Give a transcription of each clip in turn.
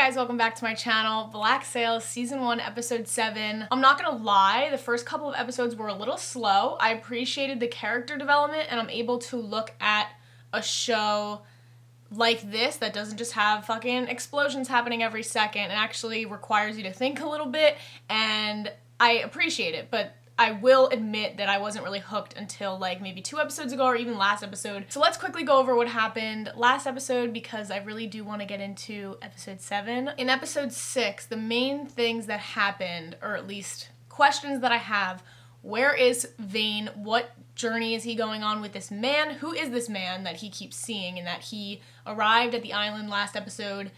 guys, welcome back to my channel. Black Sails Season 1, Episode 7. I'm not gonna lie, the first couple of episodes were a little slow. I appreciated the character development, and I'm able to look at a show like this that doesn't just have fucking explosions happening every second and actually requires you to think a little bit, and I appreciate it, but I will admit that I wasn't really hooked until like maybe 2 episodes ago or even last episode. So let's quickly go over what happened last episode because I really do want to get into episode 7. In episode 6, the main things that happened, or at least questions that I have: where is Bain? What journey is he going on with this man? Who is this man that he keeps seeing and that he arrived at the island last episode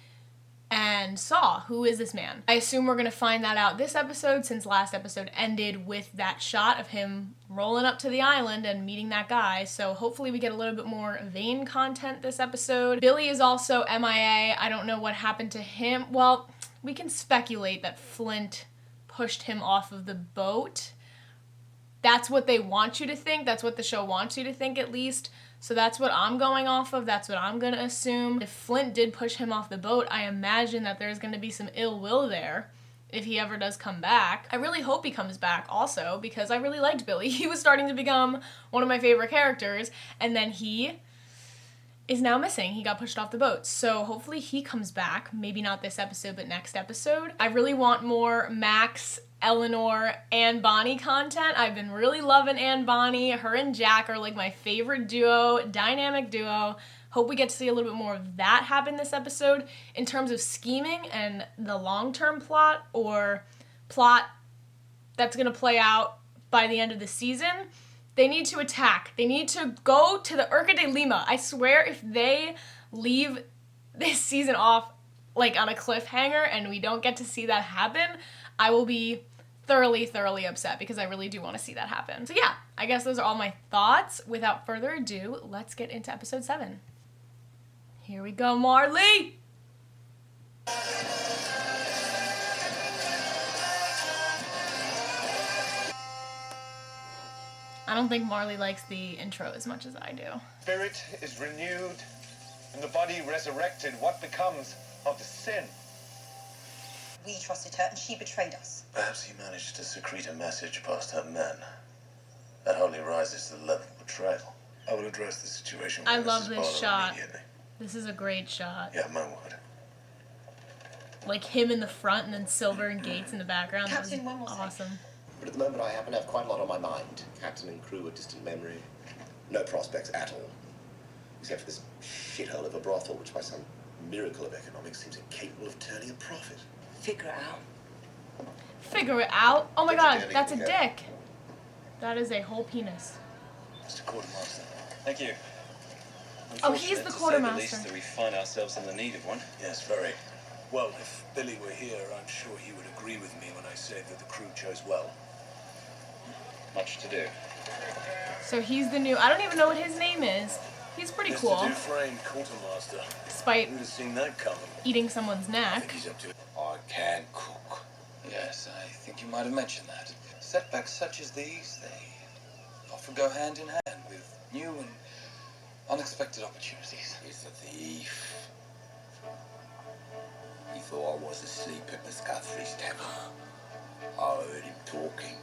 and saw? Who is this man? I assume we're gonna find that out this episode, since last episode ended with that shot of him rolling up to the island and meeting that guy, so hopefully we get a little bit more Bain content this episode. Billy is also MIA. I don't know what happened to him. Well, we can speculate that Flint pushed him off of the boat. That's what they want you to think. That's what the show wants you to think, at least. So that's what I'm going off of. That's what I'm gonna assume. If Flint did push him off the boat, I imagine that there's gonna be some ill will there if he ever does come back. I really hope he comes back also, because I really liked Billy. He was starting to become one of my favorite characters, and then he is now missing. He got pushed off the boat. So hopefully he comes back. Maybe not this episode, but next episode. I really want more Max, Eleanor, and Bonnie content. I've been really loving Anne Bonnie. Her and Jack are like my favorite duo, dynamic duo. Hope we get to see a little bit more of that happen this episode. In terms of scheming and the long-term plot, or plot that's gonna play out by the end of the season, they need to attack. They need to go to the Urca de Lima. I swear if they leave this season off like on a cliffhanger and we don't get to see that happen, I will be thoroughly upset, because I really do want to see that happen. So yeah, I guess those are all my thoughts. Without further ado, let's get into episode 7. Here we go, Marley! I don't think Marley likes the intro as much as I do. Spirit is renewed and the body resurrected. What becomes of the sin? We trusted her and she betrayed us. Perhaps he managed to secrete a message past her men. That hardly rises to the level of betrayal. I will address the situation with I love Mrs. this Barlow shot. immediately. This is a great shot. Yeah, my word. Like him in the front and then Silver and Gates in the background. Captain, that one was more thing. awesome. But at the moment I happen to have quite a lot on my mind. Captain and crew, a distant memory. No prospects at all. Except for this shithole of a brothel, which by some miracle of economics seems incapable of turning a profit. Figure it out. Figure it out. Oh my That's a god, dick. that's a Yeah. dick. That is a whole penis. Mr. Quartermaster. Thank you. Oh, he's the quartermaster. To say the least, that we find ourselves in the need of one. Yes, very. Well, if Billy were here, I'm sure he would agree with me when I say that the crew chose well. Much to do. So he's the new, I don't even know what his name is. He's pretty Mr. cool, Dufresne, quartermaster. despite Who'd have seen that coming? eating someone's I neck. think he's up to it. I can cook. Yes, I think you might have mentioned that. Setbacks such as these, they often go hand in hand with new and unexpected opportunities. He's a thief. He thought I was asleep at Miss Guthrie's tavern. I heard him talking.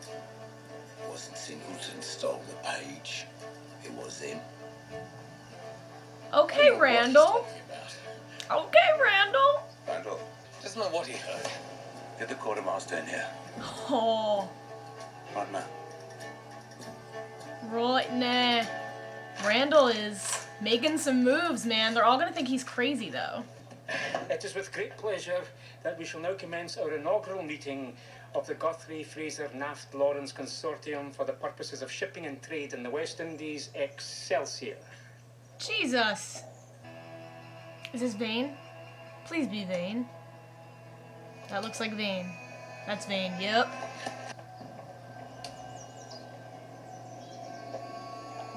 It wasn't Singleton stole the page. It was him. Okay, What he's Randall. talking about. Okay, Randall. Randall, Doesn't know what he heard. get the quartermaster in here. Oh, Right now. right, nah. Randall is making some moves, man. They're all gonna think he's crazy, though. It is with great pleasure that we shall now commence our inaugural meeting of the Guthrie Fraser Naft Lawrence Consortium for the purposes of shipping and trade in the West Indies. Excelsior. Jesus. Is this Bain? Please be Bain. That looks like Bain. That's Bain, yep.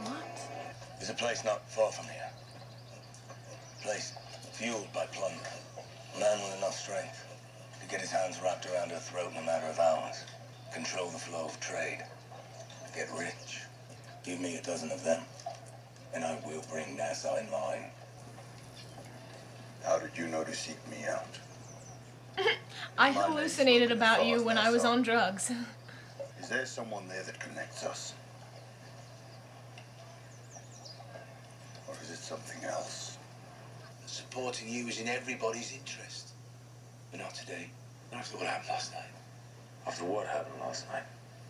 What? There's a place not far from here. A place fueled by plunder. A man with enough strength to get his hands wrapped around her throat in a matter of hours. Control the flow of trade. Get rich. Give me a dozen of them, and I will bring Nassau in line. How did you know to seek me out? I My name's hallucinated spoken about fast you when now, I was son. on drugs. Is there someone there that connects us? Or is it something else? Supporting you is in everybody's interest. But not today. Not after what happened last night. After what happened last night?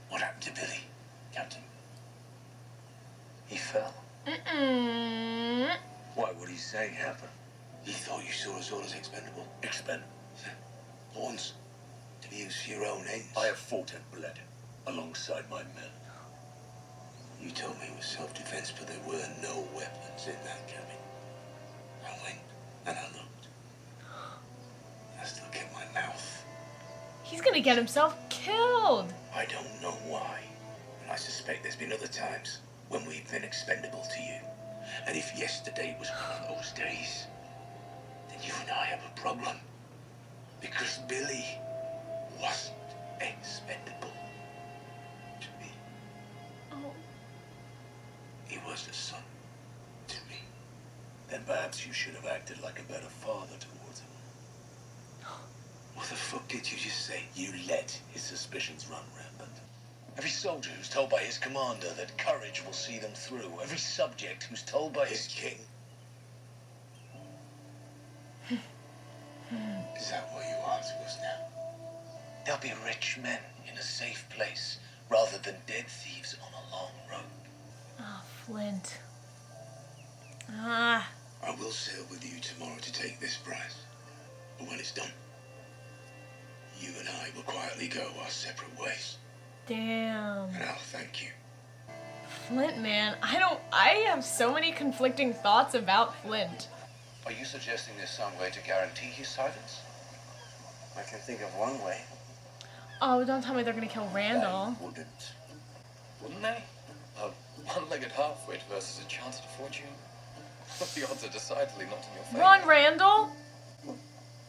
What happened to Billy, Captain? He fell. Mm-mm. Why would he say happened? He thought you saw us all as expendable. Expendable. Pawns. To be used for your own ends. I have fought and bled alongside my men. You told me it was self-defense, but there were no weapons in that cabin. I went and I looked. I still kept my mouth. He's gonna get himself killed. I don't know why, and I suspect there's been other times when we've been expendable to you. And if yesterday was one of those days, then you and I have a problem. Because Billy wasn't expendable to me. Oh. He was a son to me. Then perhaps you should have acted like a better father towards him. What the fuck did you just say? You let his suspicions run rampant. Every soldier who's told by his commander that courage will see them through. Every subject who's told by his king. Is that what you are to us now? They'll be rich men in a safe place rather than dead thieves on a long road. Oh, Flint. Ah. I will sail with you tomorrow to take this prize. But when it's done, you and I will quietly go our separate ways. Damn. And I'll thank you. Flint, man. I have so many conflicting thoughts about Flint. Are you suggesting there's some way to guarantee his silence? I can think of one way. Oh, don't tell me they're gonna kill Randall. They wouldn't. Wouldn't they? A one-legged half-wit versus a chance at a fortune. The odds are decidedly not in your favor. Run, Randall!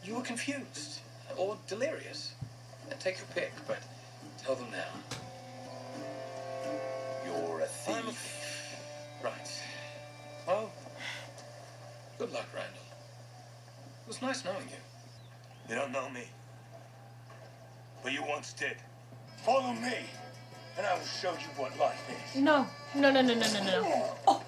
You were confused. Or delirious. Take your pick, but tell them now. You're a I'm a thief. thief. Right. Well, good luck, Randall. It was nice knowing you. You don't know me. But you once did. Follow me, and I will show you what life is. No. No, no, no, no, no, no. Oh.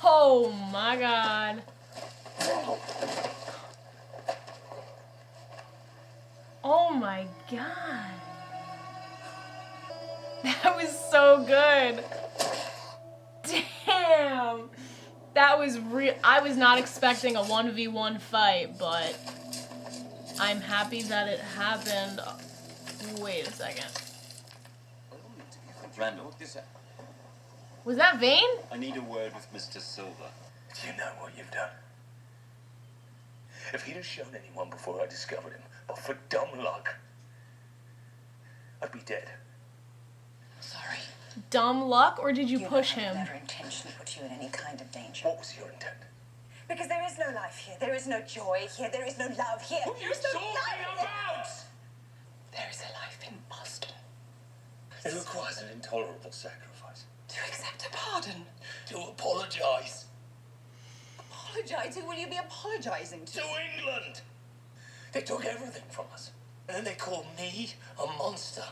Oh my god. Oh my god. That was so good. Damn. That was real. I was not expecting a 1v1 fight, but I'm happy that it happened. Wait a second. Randall, Was that Bain? I need a word with Mr. Silva. Do you know what you've done? If he'd have shown anyone before I discovered him, but for dumb luck, I'd be dead. Sorry. Dumb luck, or did you push I him? never intentionally put you in any kind of danger. What was your intent? Because there is no life here. There is no joy here. There is no love here. What are you There is no talking life about? There is a life in Boston. It requires an intolerable sacrifice. To accept a pardon. To apologize. Apologize? Who will you be apologizing to? To England! They took everything from us. And then they called me a monster.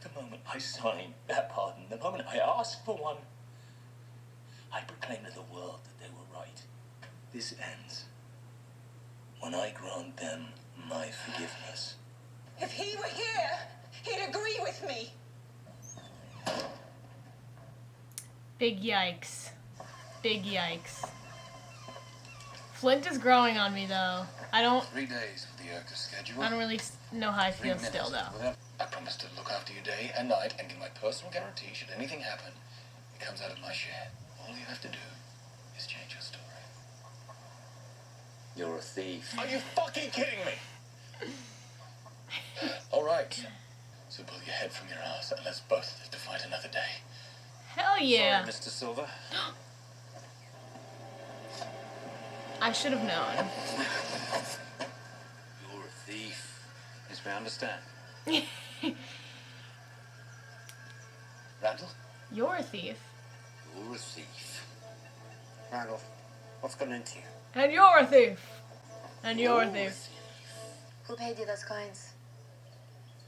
The moment I signed that pardon, the moment I asked for one, I proclaimed to the world that they were right. This ends when I grant them my forgiveness. If he were here, he'd agree with me. Big yikes. Big yikes. Flint is growing on me, though. I don't 3 days for the Urca schedule. really know how I 3 feel minutes still, though. without- I promise to look after you day and night and give my personal guarantee should anything happen, it comes out of my share. All you have to do is change your story. You're a thief. Are you fucking kidding me? All right. So pull your head from your ass and let's both live to fight another day. Hell yeah. Sorry, Mr. Silva. I should have known. You're a thief. Yes, we understand. Randall? You're a thief. You're a thief. Randall, what's gotten into you? And you're a thief. And you're a thief. Who paid you those coins?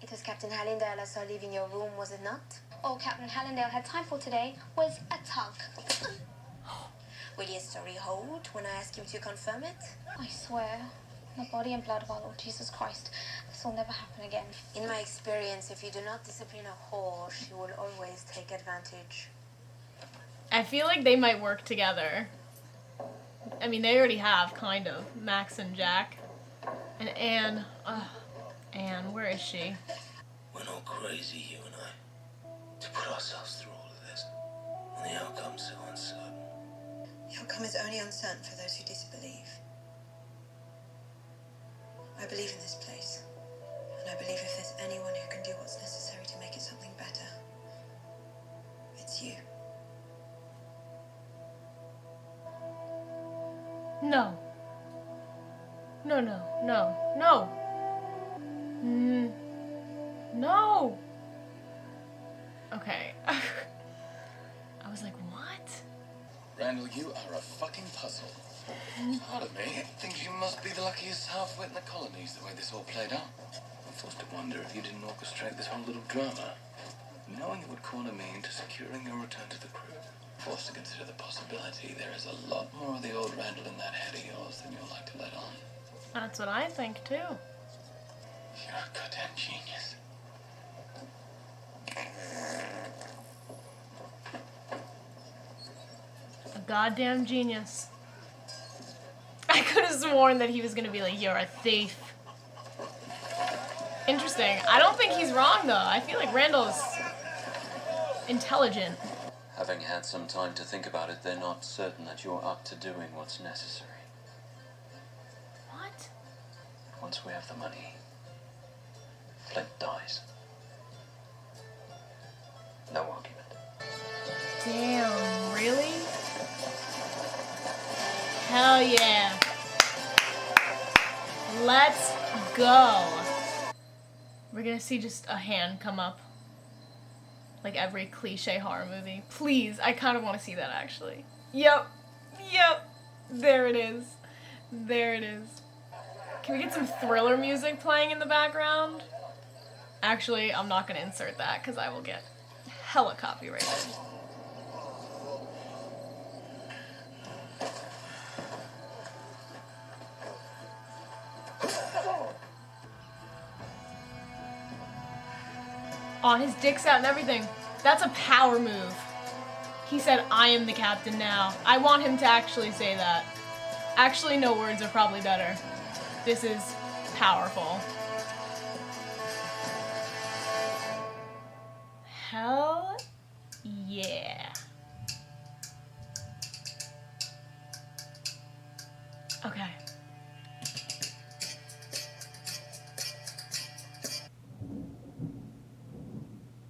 It was Captain Hallindale I saw leaving your room, was it not? All Captain Hallindale had time for today was a tug. Will your story hold when I ask him to confirm it? I swear, on the body and blood of our Lord Jesus Christ, this will never happen again. In my experience, if you do not discipline a whore, she will always take advantage. I feel like they might work together. I mean, they already have, kind of. Max and Jack. And Anne. Ugh. Anne, where is she? We're not crazy, you and I, to put ourselves through all of this. And the outcome's so uncertain. The outcome is only uncertain for those who disbelieve. I believe in this place. And I believe if there's anyone who can do what's necessary to make it something better, it's you. No. No, no, no, no. No. Okay. I was like, what? Randall, you are a fucking puzzle. Part of me thinks you must be the luckiest half-wit in the colonies, the way this all played out. I'm forced to wonder if you didn't orchestrate this whole little drama. Knowing it would corner me into securing your return to the crew. Forced to consider the possibility there is a lot more of the old Randall in that head of yours than you'll like to let on. That's what I think, too. You're a goddamn genius. A goddamn genius. I could have sworn that he was gonna be like, you're a thief. Interesting. I don't think he's wrong, though. I feel like Randall's intelligent. Having had some time to think about it, they're not certain that you're up to doing what's necessary. What? Once we have the money, Flint dies. No argument. Damn, really? Hell yeah. Let's go. We're gonna see just a hand come up. Like every cliche horror movie. Please, I kind of want to see that actually. Yep. Yep. There it is. There it is. Can we get some thriller music playing in the background? Actually, I'm not going to insert that because I will get hella copyrighted. Oh, his dick's out and everything. That's a power move. He said, I am the captain now. I want him to actually say that. Actually, no, words are probably better. This is powerful. Hell yeah. Okay.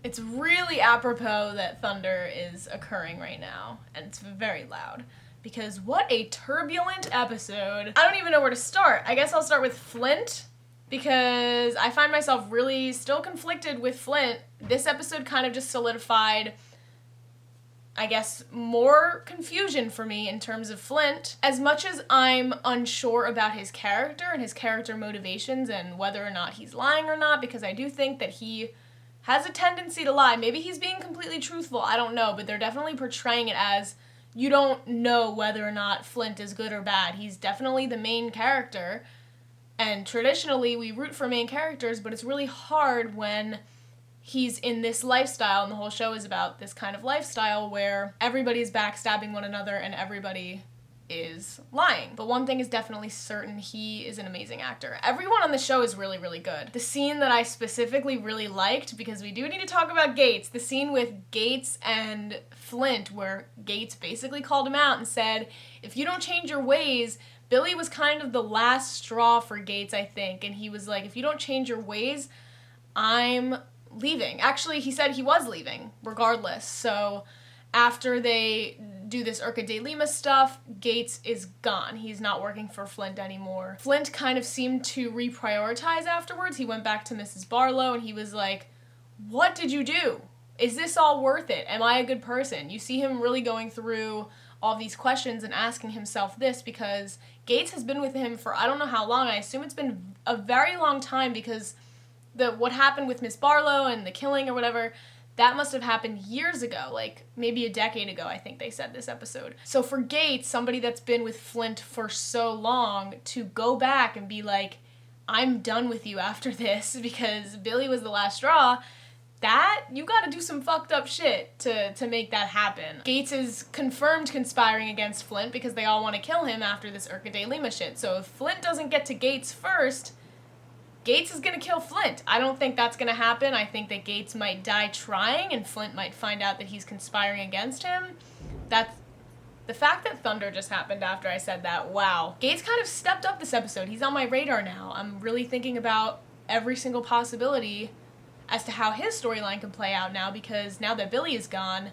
It's really apropos that thunder is occurring right now, and it's very loud. Because what a turbulent episode. I don't even know where to start. I guess I'll start with Flint, because I find myself really still conflicted with Flint. This episode kind of just solidified, I guess, more confusion for me in terms of Flint. As much as I'm unsure about his character and his character motivations and whether or not he's lying or not, because I do think that he has a tendency to lie. Maybe he's being completely truthful, I don't know, but they're definitely portraying it as you don't know whether or not Flint is good or bad. He's definitely the main character, and traditionally we root for main characters, but it's really hard when he's in this lifestyle, and the whole show is about this kind of lifestyle where everybody's backstabbing one another and everybody is lying. But one thing is definitely certain, he is an amazing actor. Everyone on the show is really, really good. The scene that I specifically really liked, because we do need to talk about Gates, the scene with Gates and Flint, where Gates basically called him out and said, if you don't change your ways, Billy was kind of the last straw for Gates, I think, and he was like, if you don't change your ways, I'm leaving. Actually, he said he was leaving, regardless, so after they do this Urca de Lima stuff, Gates is gone. He's not working for Flint anymore. Flint kind of seemed to reprioritize afterwards. He went back to Mrs. Barlow and he was like, what did you do? Is this all worth it? Am I a good person? You see him really going through all these questions and asking himself this because Gates has been with him for I don't know how long. I assume it's been a very long time because what happened with Miss Barlow and the killing or whatever, that must have happened years ago, like maybe a decade ago, I think they said this episode. So for Gates, somebody that's been with Flint for so long, to go back and be like, I'm done with you after this because Billy was the last straw, that, you gotta do some fucked up shit to make that happen. Gates is confirmed conspiring against Flint because they all want to kill him after this Urca de Lima shit. So if Flint doesn't get to Gates first, Gates is gonna kill Flint. I don't think that's gonna happen. I think that Gates might die trying and Flint might find out that he's conspiring against him. That's the fact that Thunder just happened after I said that. Wow. Gates kind of stepped up this episode. He's on my radar now. I'm really thinking about every single possibility as to how his storyline can play out now because now that Billy is gone,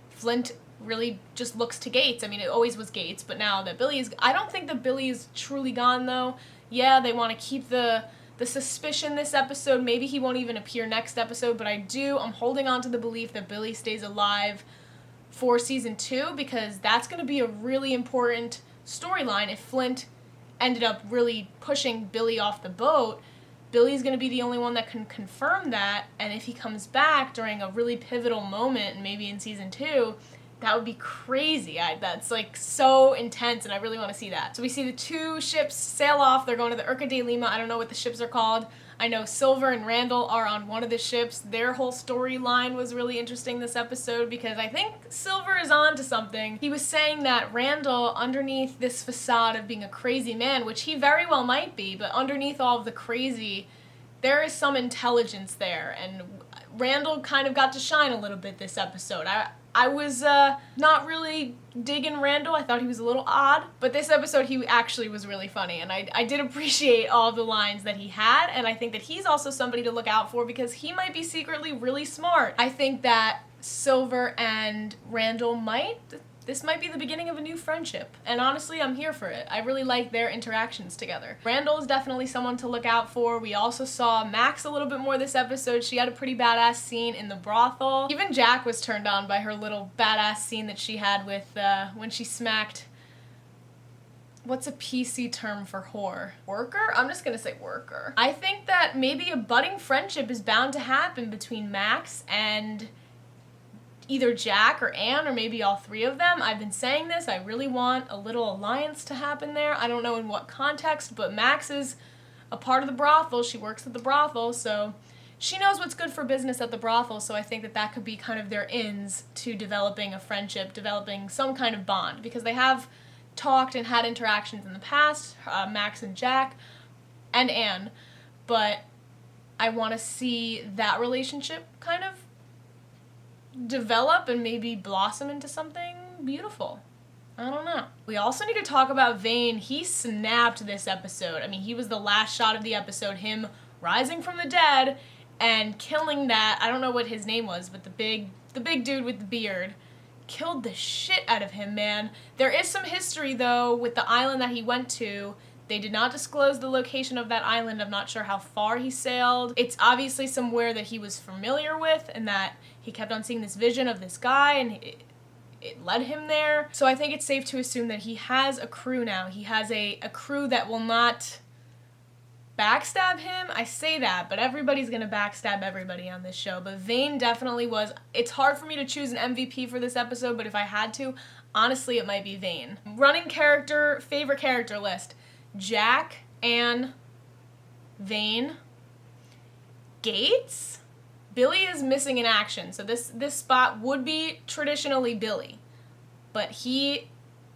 Flint really just looks to Gates. I mean, it always was Gates, but now that Billy is... I don't think that Billy is truly gone, though. Yeah, they want to keep the suspicion this episode. Maybe he won't even appear next episode, but I'm holding on to the belief that Billy stays alive for season 2 because that's going to be a really important storyline. If Flint ended up really pushing Billy off the boat, Billy's going to be the only one that can confirm that, and if he comes back during a really pivotal moment, and maybe in season 2, that would be crazy. That's like so intense, and I really want to see that. So we see the 2 ships sail off. They're going to the Urca de Lima. I don't know what the ships are called. I know Silva and Randall are on one of the ships. Their whole storyline was really interesting this episode because I think Silva is on to something. He was saying that Randall, underneath this facade of being a crazy man, which he very well might be, but underneath all of the crazy, there is some intelligence there, and Randall kind of got to shine a little bit this episode. I was not really digging Randall. I thought he was a little odd. But this episode, he actually was really funny. And I did appreciate all of the lines that he had. And I think that he's also somebody to look out for because he might be secretly really smart. I think that Silver and Randall this might be the beginning of a new friendship. And honestly, I'm here for it. I really like their interactions together. Randall is definitely someone to look out for. We also saw Max a little bit more this episode. She had a pretty badass scene in the brothel. Even Jack was turned on by her little badass scene that she had with when she smacked... What's a PC term for whore? Worker? I'm just gonna say worker. I think that maybe a budding friendship is bound to happen between Max and either Jack or Anne, or maybe all 3 of them. I've been saying this. I really want a little alliance to happen there. I don't know in what context, but Max is a part of the brothel. She works at the brothel, so she knows what's good for business at the brothel, so I think that that could be kind of their ins to developing a friendship, developing some kind of bond, because they have talked and had interactions in the past, Max and Jack, and Anne, but I want to see that relationship kind of develop and maybe blossom into something beautiful. I don't know. We also need to talk about Bain. He snapped this episode. I mean, he was the last shot of the episode, him rising from the dead and killing that, I don't know what his name was, but the big dude with the beard. Killed the shit out of him, man. There is some history, though, with the island that he went to. They did not disclose the location of that island. I'm not sure how far he sailed. It's obviously somewhere that he was familiar with and that he kept on seeing this vision of this guy and it led him there. So I think it's safe to assume that he has a crew now. He has a crew that will not backstab him. I say that, but everybody's gonna backstab everybody on this show. But Bain definitely was. It's hard for me to choose an MVP for this episode, but if I had to, honestly, it might be Bain. Running character, favorite character list. Jack, Anne, Bain, Gates. Billy is missing in action, so this spot would be traditionally Billy, but he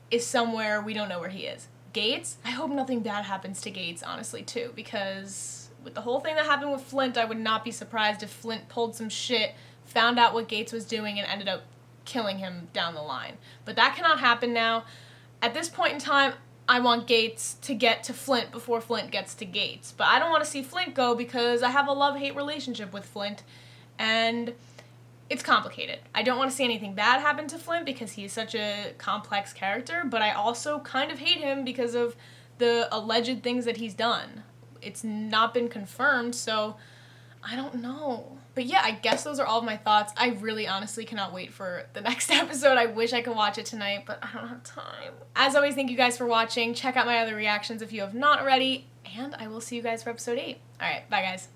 is somewhere, we don't know where he is. Gates, I hope nothing bad happens to Gates, honestly, too, because with the whole thing that happened with Flint, I would not be surprised if Flint pulled some shit, found out what Gates was doing, and ended up killing him down the line. But that cannot happen now. At this point in time, I want Gates to get to Flint before Flint gets to Gates. But I don't want to see Flint go because I have a love-hate relationship with Flint. And it's complicated. I don't want to see anything bad happen to Flint because he's such a complex character, but I also kind of hate him because of the alleged things that he's done. It's not been confirmed, so I don't know. But yeah, I guess those are all of my thoughts. I really honestly cannot wait for the next episode. I wish I could watch it tonight, but I don't have time. As always, thank you guys for watching. Check out my other reactions if you have not already, and I will see you guys for episode 8. Alright, bye guys.